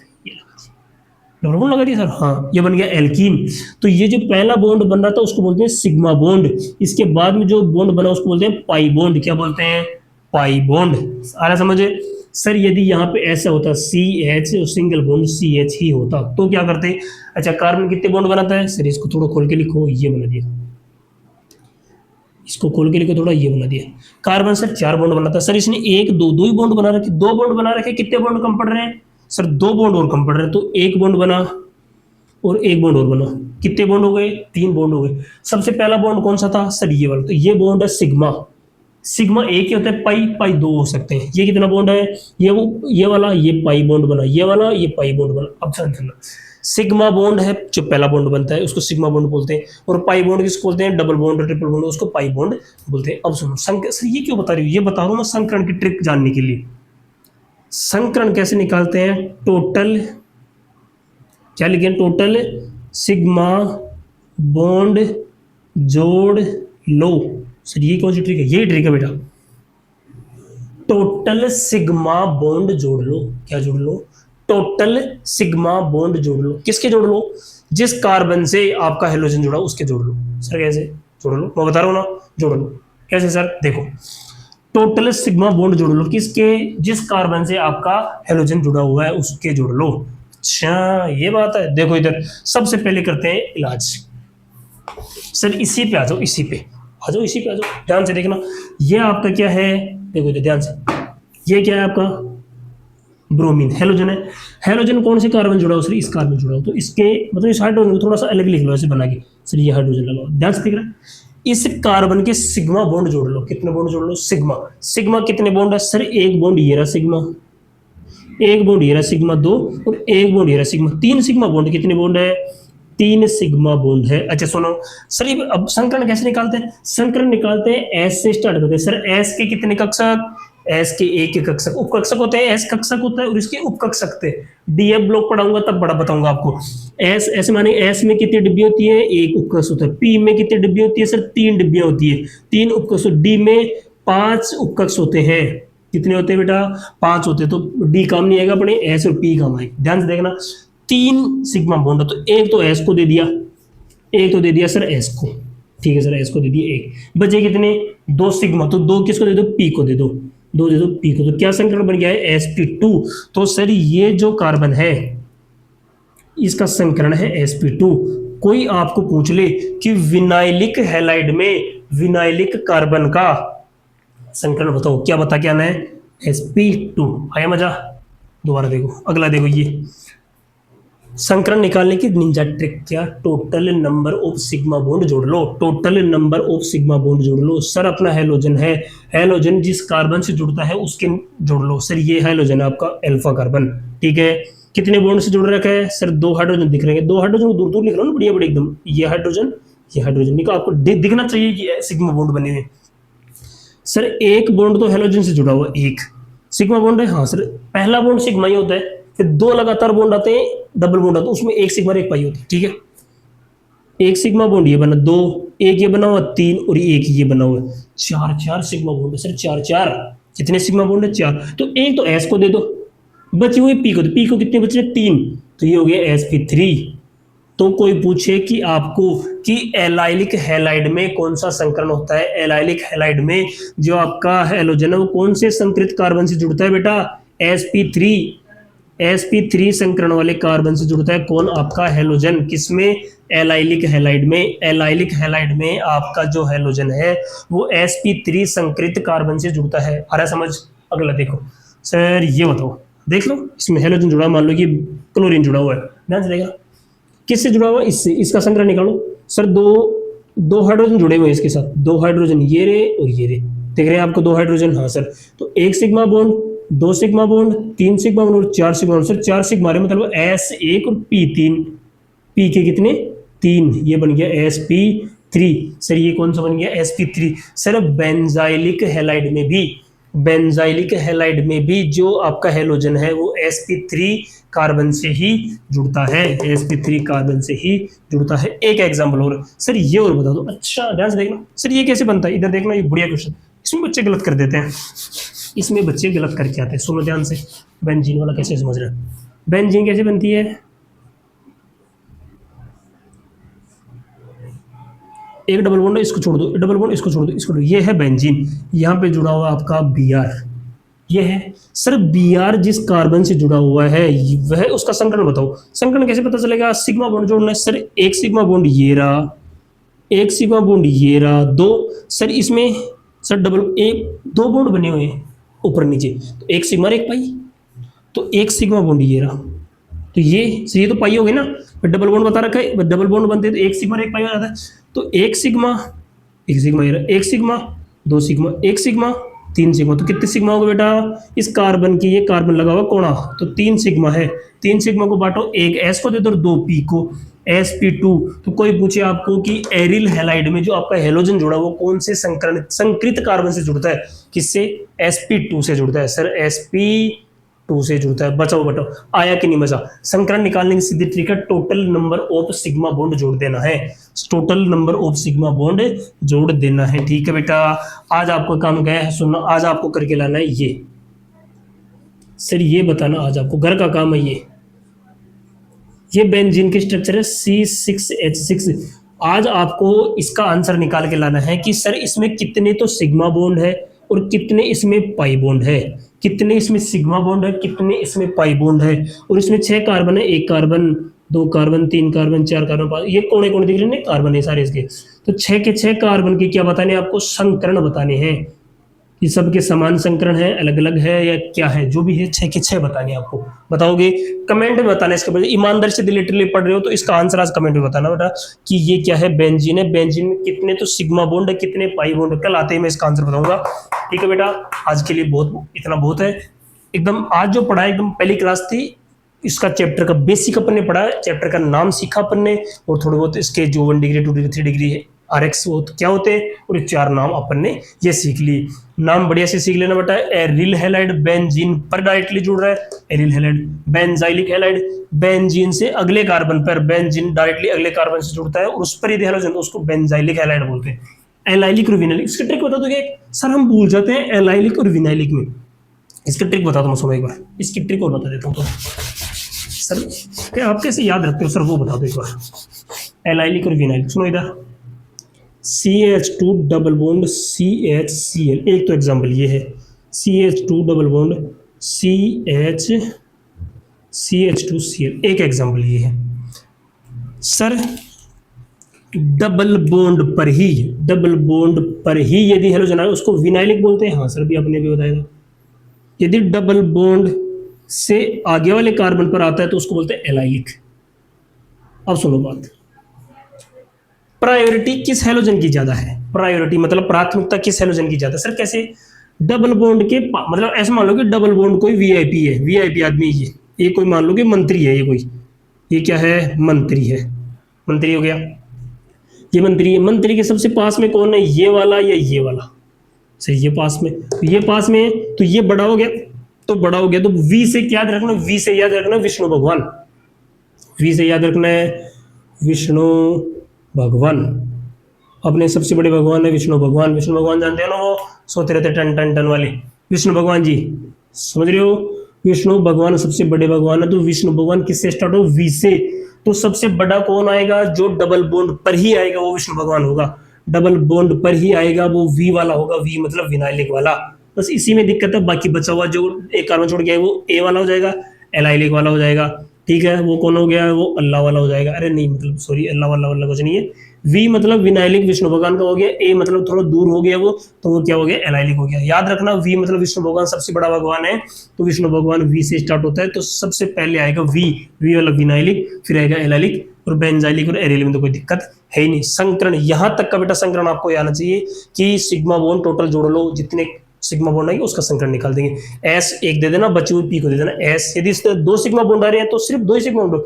डबल बॉन्ड लगा दिया सर, हाँ ये बन गया एल्कीन। तो ये जो पहला बॉन्ड बन रहा था उसको बोलते हैं सिग्मा बॉन्ड, इसके बाद में जो बॉन्ड बना उसको बोलते हैं पाई बॉन्ड। क्या बोलते हैं? Pi bond. आ रहा समझे सर? यदि यहाँ पे ऐसा होता CH और सिंगल बॉन्ड CH ही होता तो क्या करते? अच्छा कार्बन कितने बॉन्ड बनाता है सर? इसको थोड़ा खोल के लिखो, ये बना दिया, इसको खोल के लिखो थोड़ा, ये बना दिया। कार्बन सर 4 बॉन्ड बनाता है सर, इसने एक दो दो ही बॉन्ड बना रखे, 2 बॉन्ड बना रखे, कितने बॉन्ड कम पड़ रहे हैं सर? 2 बॉन्ड और कम पड़ रहे हैं, तो 1 बॉन्ड बना और 1 बॉन्ड और बना, कितने बॉन्ड हो गए? 3 बॉन्ड हो गए। सबसे पहला बॉन्ड कौन सा था सर? ये वाला। तो ये बॉन्ड है सिग्मा। सिग्मा एक ही होता है, पाई पाई 2 हो सकते हैं। ये कितना बॉन्ड है? ये वाला, ये पाई बॉन्ड बना, ये वाला, ये पाई बॉन्ड बना। अब ध्यान देना, सिग्मा बॉन्ड है जो पहला बॉन्ड बनता है उसको सिग्मा बॉन्ड बोलते हैं, और पाई बॉन्ड किसको बोलते हैं? डबल बॉन्ड ट्रिपल बॉन्ड उसको पाई बॉन्ड बोलते हैं। अब सुनो सर ये क्यों बता रही हूँ? ये बता रहा हूँ मैं संकरण की ट्रिक जानने के लिए। संकरण कैसे निकालते हैं? टोटल, क्या लिखे? टोटल सिग्मा बॉन्ड जोड़ लो। सर ये कौन सी ट्रिक है? यही ट्रिक है बेटा, टोटल सिग्मा बॉन्ड जोड़ लो। क्या जोड़ लो? टोटल सिग्मा बॉन्ड जोड़ लो। किसके जोड़ लो? जिस कार्बन से आपका हेलोजन जुड़ा उसके जोड़ लो। सर कैसे जोड़ लो? मैं बता रहा हूँ ना, जोड़ लो। कैसे सर? देखो, टोटल सिग्मा बॉन्ड जोड़ लो किसके? जिस कार्बन से आपका हेलोजन जुड़ा हुआ है उसके जोड़ लो। अच्छा ये बात है। देखो इधर सबसे पहले करते हैं इलाज। सर इसी पे आ जाओ, इसी पे आ जाओ, इसी पे आ जाओ, ध्यान से देखना। ये आपका क्या है? देखो इधर ध्यान से, ये क्या है आपका? ब्रोमीन, हेलोजन है। हेलोजन कौन से कार्बन जुड़ा हो सर? इस कार्बन जुड़ा हो, तो इसके मतलब इस हाइड्रोजन को थोड़ा सा अलग लिख लो ऐसे बना के। सर ये हाइड्रोजन लगाओ, ध्यान से देख रहे हैं। इस कार्बन के सिग्मा बॉन्ड जोड़ लो। कितने बॉन्ड जोड़ लो? सिग्मा। सिग्मा कितने बॉन्ड है सर? 1 बॉन्ड ये रहा सिग्मा, 1 बॉन्ड ये रहा सिग्मा 2, और 1 बॉन्ड ये रहा सिग्मा 3। सिग्मा बॉन्ड कितने बॉन्ड है? 3 सिग्मा बॉन्ड है। अच्छा सुनो सर, ये अब संकरण कैसे निकालते हैं? संकरण निकालते हैं एस से स्टार्ट करते हैं। सर एस के कितने कक्षक? एस के एक के कक्षक, उपकक्षक होते हैं, एस कक्षक होता है और इसके उपकक्षक थे। डीएफ ब्लॉक पढ़ाऊंगा तब बड़ा बताऊंगा आपको। एस एस माने एस में कितनी डिब्बी होती है? 1 उपकक्ष होता है। पी में कितनी डिब्बी होती है सर? 3 डिब्बियां होती है, 3 उपकक्ष। डी में 5 उपकक्ष होते हैं। कितने होते हैं बेटा? 5 होते हैं। तो डी काम नहीं आएगा अपने, एस और पी काम आएगा। ध्यान से देखना, 3 सिग्मा बॉन्ड है, तो एक तो एस को दे दिया, एक तो दे दिया सर एस को। ठीक है सर, एस को दे दिया एक, बचे कितने? 2 सिग्मा, तो 2 किसको दे दो? पी को दे दो, 2 दे दो पी को। तो क्या संकरण बन गया है? sp2। तो सर ये जो कार्बन है इसका संकरण है sp2। कोई आपको पूछ ले कि विनाइलिक हैलाइड में विनाइलिक कार्बन का संकरण बताओ, क्या बता के आना है? sp2। आया मजा? दोबारा देखो, अगला देखो, ये संकरण निकालने की निंजा ट्रिक क्या? Total number of sigma bond जोड़ लो। Total number of sigma bond जोड़ लो। सर अपना हेलोजन है, हेलोजन जिस कार्बन से जुड़ता है उसके जोड़ लो। सर ये हेलोजन है आपका अल्फा कार्बन, ठीक है। कितने बॉन्ड से जुड़ रखा है सर? 2 हाइड्रोजन दिख रहे हैं। 2 हाइड्रोजन को दूर दूर लिख लो ना, बढ़िया बढ़िया एकदम। ये हाइड्रोजन निकाल, आपको दिखना चाहिए कि सिग्मा बॉन्ड बने हुए। सर एक बॉन्ड तो हेलोजन से जुड़ा हुआ, एक सिग्मा बॉन्ड है। हाँ सर, पहला बॉन्ड सिग्मा ही होता है, फिर 2 लगातार बॉन्ड आते हैं, डबल बॉन्ड आता है, उसमें 1 सिग्मा और 1 पाई होती है, ठीक है। 1 सिग्मा बॉन्ड ये बना, 2 एक ये बना हुआ, 3 और 1 ये बना हुआ, 4 सिग्मा बॉन्ड है सर। 4 कितने सिग्मा बॉन्ड है? 4। तो एक तो एस को दे दो, बची हुई पी को, तो पी को कितने बच रहे? 3, तो ये हो गया sp3। तो कोई पूछे कि आपको कि एलाइलिक हैलाइड में कौन सा संकरण होता है? एलाइलिक हैलाइड में जो आपका हेलोजन है वो कौन से संकरित कार्बन से जुड़ता है बेटा? sp3। sp3 संकरण वाले कार्बन से जुड़ता है कौन? आपका हेलोजन। किसमें? एलाइलिक हैलाइड में। एलाइलिक हैलाइड में आपका जो हेलोजन है वो sp3 संकरित कार्बन से जुड़ता है। आ रहा समझ? अगला देखो सर, ये बताओ, देख लो इसमें हेलोजन जुड़ा, मान लो कि क्लोरीन जुड़ा हुआ है, ध्यान से देखना किससे जुड़ा हुआ है? इससे। इसका संकरण निकालो सर। दो हाइड्रोजन जुड़े हुए हैं इसके साथ, 2 हाइड्रोजन ये रे और ये रे, देख रहे हैं आपको 2 हाइड्रोजन। हाँ सर, तो 1 sigma bond, 2 sigma bond, 3 sigma bond और 4 सिग्मा बॉन्ड। सर 4 सिग्मा रे मतलब S1 और P3, P के कितने? 3, ये बन गया sp3। सर ये कौन सा बन गया? sp3। सर बेंजाइलिक हैलाइड में भी, बेंजाइलिक हैलाइड में भी जो आपका हेलोजन है वो sp3 कार्बन से ही जुड़ता है, sp3 कार्बन से ही जुड़ता है। एक एग्जांपल और सर, ये और बता दो। अच्छा ध्यान से देखना सर, ये कैसे बनता है? इधर देखना, ये बढ़िया क्वेश्चन। इसमें बच्चे गलत कर देते हैं, इसमें बच्चे गलत करके आते हैं। सुनो ध्यान से, बेंजीन वाला कैसे समझ रहे हैं? बेंजीन कैसे बनती है? एक डबल बॉन्ड है, इसको छोड़ दो, डबल बॉन्ड इसको छोड़ दो, इसको छोड़ दो। ये है बेंजीन, यहाँ पे जुड़ा हुआ आपका Br, ये है सर Br जिस कार्बन से जुड़ा हुआ है वह उसका संकरण बताओ। संकरण कैसे पता चलेगा? सिग्मा बॉन्ड जोड़ना है सर, एक सिग्मा बॉन्ड ये रहा, एक सिग्मा बॉन्ड ये रहा, दो सर इसमें सर डबल एक दो बॉन्ड बने हुए हैं ऊपर नीचे, तो एक सिग्मा और एक पाई, तो एक सिग्मा बॉन्ड ये रहा, तो ये तो पाई हो गई ना, डबल बॉन्ड बता रखा है, डबल बॉन्ड बनते हैं तो एक सिग्मा और एक पाई हो जाता है, तो एक सिग्मा ये रहा, एक सिग्मा, दो सिग्मा, एक सिग्मा, तीन सिग्मा, तो कितने सिग्मा होगा बेटा? इस कार्बन की, ये कार्बन लगा हुआ कोणा, तो तीन सिग्मा है, तीन सिग्मा को बांटो, एक एस को दे दो और दो पी को, sp2। तो कोई पूछे आपको कि एरिल हैलाइड में जो आपका हेलोजन जुड़ा वो कौन से संकृत कार्बन से जुड़ता है? किससे? sp2 से जुड़ता है सर, sp2 से जुड़ता है। बचाओ बटाओ, आया कि नहीं बचा? संकरण निकालने की सीधी ट्रिक है, total number of sigma bond जोड़ देना है, total number of sigma bond जोड़ देना है। ठीक है बेटा, आज आपको काम क्या है सुनना, आज आपको करके लाना है ये सर, ये बताना आज आपको घर का काम है। ये बेंजीन की स्ट्रक्चर है C6H6। आज आपको इसका आंसर निकाल के लाना है कि सर इसमें कितने तो सिग्मा बॉन्ड है और कितने इसमें पाई बॉन्ड है, कितने इसमें सिग्मा बॉन्ड है, कितने इसमें पाई बॉन्ड है, और इसमें 6 कार्बन है, एक कार्बन, दो कार्बन, तीन कार्बन, चार कार्बन, पांच, ये कोने कोने दिख रहे हैं कार्बन है सारे इसके, तो 6 के 6 कार्बन के क्या बताने आपको? संकरण बताने हैं कि सबके समान संकरण है, अलग अलग है या क्या है, जो भी है 6 के 6 बताने आपको। बताओगे? कमेंट में बताना इसके बाद, ईमानदारी से लिटरली पढ़ रहे हो तो इसका आंसर आज कमेंट में बताना बेटा कि ये क्या है, बेंजीन है, बेंजीन में कितने तो सिग्मा बॉन्ड है, कितने पाई बॉन्ड है, कल आते ही मैं इसका आंसर बताऊंगा। ठीक है बेटा, आज के लिए इतना बहुत है एकदम। आज जो पढ़ा एकदम पहली क्लास थी, इसका चैप्टर का बेसिक अपन ने पढ़ा, चैप्टर का नाम सीखा अपन ने, और थोड़े बहुत इसके जो 1 डिग्री 2 डिग्री 3 डिग्री है RX वो तो क्या होते हैं, और 4 नाम अपन ने ये सीख लिए। नाम बढ़िया से सीख लेना बेटा। एरिल हैलाइड बेंजीन पर डायरेक्टली जुड़ रहा है, aryl halide. Benzylic halide benzene से अगले कार्बन पर, बेंजीन डायरेक्टली अगले कार्बन से जुड़ता है और उस पर यदि हैलोजन तो उसको बेंजाइलिक हैलाइड बोलते हैं। एलाइलिक और विनाइलिक, इसकी ट्रिक बता दोगे? सर हम भूल जाते हैं एलाइलिक और विनाइलिक में, इसकी ट्रिक बता दो मैं एक बार, इसकी ट्रिक और बता देता हूँ। तो सर क्या आप कैसे याद रखते हो सर, वो बता दो एक बार। एलाइलिक और विनाइलिक सुनो इधर, CH2 डबल बॉन्ड CHCl, एक तो एग्जाम्पल ये है, CH2 डबल बॉन्ड CH2Cl, एक एग्जाम्पल ये है सर। डबल बॉन्ड पर ही यदि हेलोजन आए उसको विनाइलिक बोलते हैं। हाँ सर, भी आपने भी बताया था। यदि डबल बॉन्ड से आगे वाले कार्बन पर आता है तो उसको बोलते हैं एलाइलिक। अब सुनो बात, प्रायोरिटी किस हेलोजन की ज्यादा है? प्रायोरिटी मतलब प्राथमिकता किस हेलोजन की ज्यादा? सर कैसे? डबल बॉन्ड के मतलब ऐसे मान लो कि डबल बॉन्ड कोई वीआईपी है, वीआईपी आदमी ये कोई मान लो कि मंत्री है, ये क्या है? मंत्री है, मंत्री हो गया, ये मंत्री है। मंत्री के सबसे पास में कौन है? ये वाला या ये वाला? सही, ये पास में, तो ये पास में तो ये बड़ा हो गया, तो वी से क्या याद रखना? वी से याद रखना विष्णु भगवान, वी से याद रखना है विष्णु भगवान। अपने सबसे बड़े भगवान है विष्णु भगवान। विष्णु भगवान जानते हो ना, वो सोते रहते टन टन टन वाले विष्णु भगवान जी, समझ रहे हो? विष्णु भगवान सबसे बड़े भगवान है, तो विष्णु भगवान किससे स्टार्ट हो? वी से। तो सबसे बड़ा कौन आएगा? जो डबल बॉन्ड पर ही आएगा वो विष्णु भगवान होगा, डबल बॉन्ड पर ही आएगा वो वी वाला होगा, वी मतलब विनाइलिक वाला। बस इसी में दिक्कत है, बाकी बचा हुआ जो एक कार्बन छोड़ गया है वो ए वाला हो जाएगा, एलाइलिक वाला हो जाएगा। ठीक है, वो कौन हो गया? वो अल्लाह वाला हो जाएगा। अरे नहीं, मतलब सॉरी, अल्लाह वाला कुछ नहीं है। वी मतलब विनाइलिक विष्णु भगवान का हो गया, ए मतलब थोड़ा दूर हो गया वो, तो वो क्या हो गया? एलाइलिक हो गया। याद रखना, वी मतलब विष्णु भगवान सबसे बड़ा भगवान है, तो विष्णु भगवान वी से स्टार्ट होता है, तो सबसे पहले आएगा वी वाला विनाइलिक, फिर आएगा एलाइलिक, और बेंजाइलिक और एरिल में तो कोई दिक्कत है ही नहीं। संकरण यहाँ तक का बेटा संकरण आपको आना चाहिए कि सिग्मा बॉन्ड टोटल जोड़ लो, जितने सिग्मा बॉन्ड आएंगे उसका संकरण निकाल देंगे। एस एक दे देना, बची हुई पी को दे देना एस। यदि इसमें 2 सिग्मा बॉन्ड आ रहे हैं तो सिर्फ 2 ही सिग्मा बॉन्ड,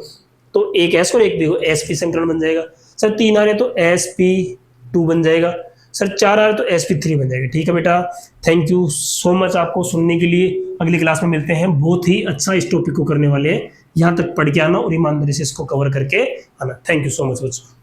तो एक एस और एक देखो sp संकरण बन जाएगा। सर 3 आ रहे हैं तो sp2 बन जाएगा। सर 4 आ रहे हैं तो sp3 बन जाएगा। ठीक है बेटा, थैंक यू सो मच आपको सुनने के लिए। अगली क्लास में मिलते हैं, बहुत ही अच्छा इस टॉपिक को करने वाले हैं। यहाँ तक पढ़ के आना और ईमानदारी से इसको कवर करके आना। थैंक यू सो मच बच्चों।